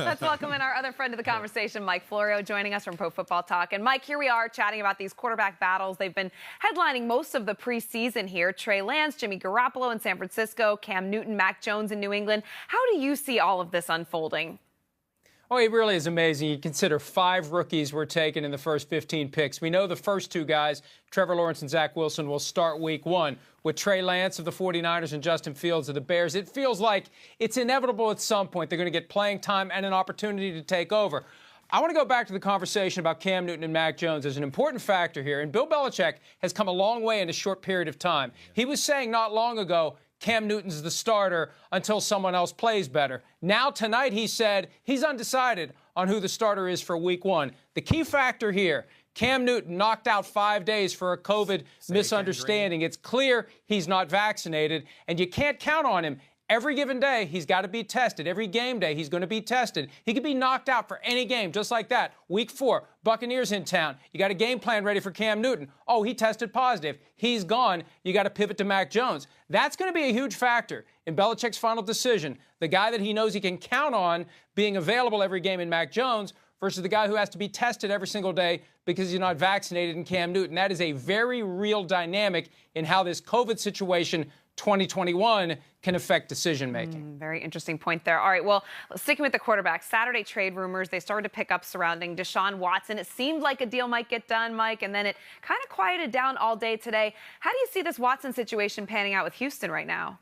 Let's welcome in our other friend of the conversation, Mike Florio, joining us from Pro Football Talk. And Mike, here we are chatting about these quarterback battles. They've been headlining most of the preseason here. Trey Lance, Jimmy Garoppolo in San Francisco, Cam Newton, Mac Jones in New England. How do you see all of this unfolding? Oh, it really is amazing. You consider 5 rookies were taken in the first 15 picks. We know the first 2 guys, Trevor Lawrence and Zach Wilson, will start week 1. With Trey Lance of the 49ers and Justin Fields of the Bears, it feels like it's inevitable at some point they're going to get playing time and an opportunity to take over. I want to go back to the conversation about Cam Newton and Mac Jones as an important factor here. And Bill Belichick has come a long way in a short period of time. He was saying not long ago, Cam Newton's the starter until someone else plays better. Now, tonight, he said he's undecided on who the starter is for week 1. The key factor here, Cam Newton knocked out 5 days for a COVID misunderstanding. It's clear he's not vaccinated, and you can't count on him. Every given day, he's got to be tested. Every game day, he's going to be tested. He could be knocked out for any game, just like that. Week 4, Buccaneers in town. You got a game plan ready for Cam Newton. Oh, he tested positive. He's gone. You got to pivot to Mac Jones. That's going to be a huge factor in Belichick's final decision. The guy that he knows he can count on being available every game in Mac Jones versus the guy who has to be tested every single day because he's not vaccinated in Cam Newton. That is a very real dynamic in how this COVID situation 2021 can affect decision-making. Very interesting point there. All right, well, sticking with the quarterback, Saturday trade rumors, they started to pick up surrounding Deshaun Watson. It seemed like a deal might get done, Mike, and then it kind of quieted down all day today. How do you see this Watson situation panning out with Houston right now?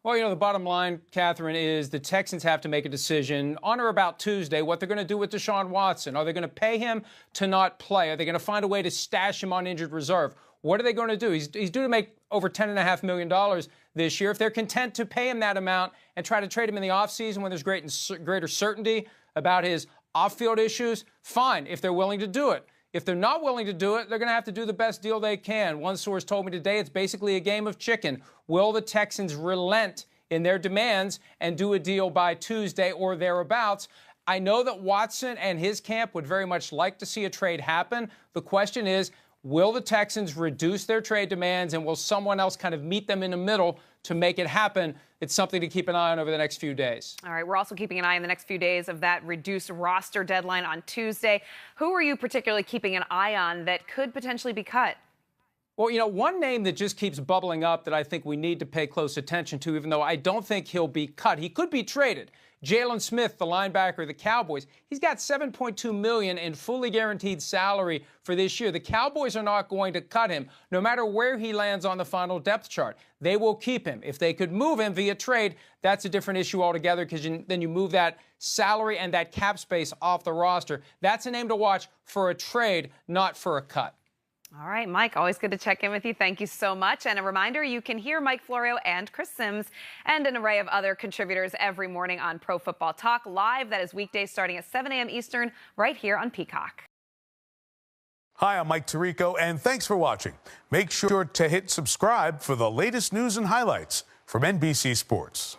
Well, you know, the bottom line, Catherine, is the Texans have to make a decision on or about Tuesday what they're going to do with Deshaun Watson. Are they going to pay him to not play? Are they going to find a way to stash him on injured reserve? What are they going to do? He's due to make over $10.5 million this year. If they're content to pay him that amount and try to trade him in the offseason when there's greater certainty about his off-field issues, fine, if they're willing to do it. If they're not willing to do it, they're going to have to do the best deal they can. One source told me today it's basically a game of chicken. Will the Texans relent in their demands and do a deal by Tuesday or thereabouts? I know that Watson and his camp would very much like to see a trade happen. The question is, will the Texans reduce their trade demands, and will someone else kind of meet them in the middle to make it happen? It's something to keep an eye on over the next few days. All right, we're also keeping an eye on the next few days of that reduced roster deadline on Tuesday. Who are you particularly keeping an eye on that could potentially be cut? Well, you know, one name that just keeps bubbling up that I think we need to pay close attention to, even though I don't think he'll be cut. He could be traded. Jalen Smith, the linebacker of the Cowboys, he's got $7.2 million in fully guaranteed salary for this year. The Cowboys are not going to cut him, no matter where he lands on the final depth chart. They will keep him. If they could move him via trade, that's a different issue altogether, because then you move that salary and that cap space off the roster. That's a name to watch for a trade, not for a cut. All right, Mike, always good to check in with you. Thank you so much. And a reminder, you can hear Mike Florio and Chris Sims and an array of other contributors every morning on Pro Football Talk live. That is weekdays starting at 7 a.m. Eastern right here on Peacock. Hi, I'm Mike Tirico, and thanks for watching. Make sure to hit subscribe for the latest news and highlights from NBC Sports.